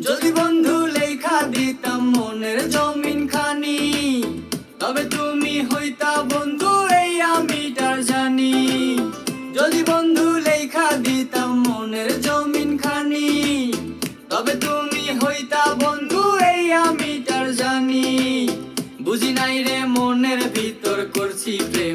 যদি বন্ধু লেখা দিতাম মনের জমিন খানি, তবে তুমি হইতা বন্ধু এই আমিটার জানি। যদি বন্ধু লেখা দিতাম মনের জমিন খানি, তবে তুমি হইতা বন্ধু এই আমিটার জানি। বুঝি নাই রে মনের ভিতর করছি প্রেম